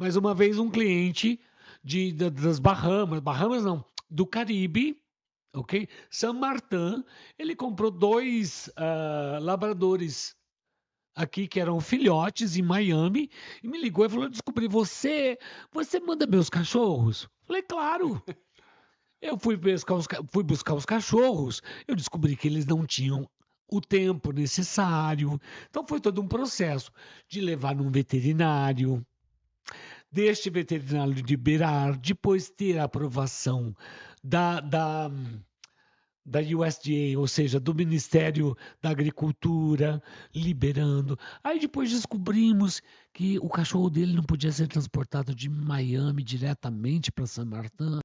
Mas uma vez um cliente das Bahamas não, do Caribe, ok? San Martin, ele comprou dois labradores aqui que eram filhotes em Miami e me ligou e falou: descobri você manda meus cachorros? Falei, claro. Eu fui buscar os cachorros, eu descobri que eles não tinham o tempo necessário. Então foi todo um processo de levar num veterinário, deste veterinário liberar, depois ter a aprovação da, da, da USDA, ou seja, do Ministério da Agricultura, liberando. Aí depois descobrimos que o cachorro dele não podia ser transportado de Miami diretamente para San Martin.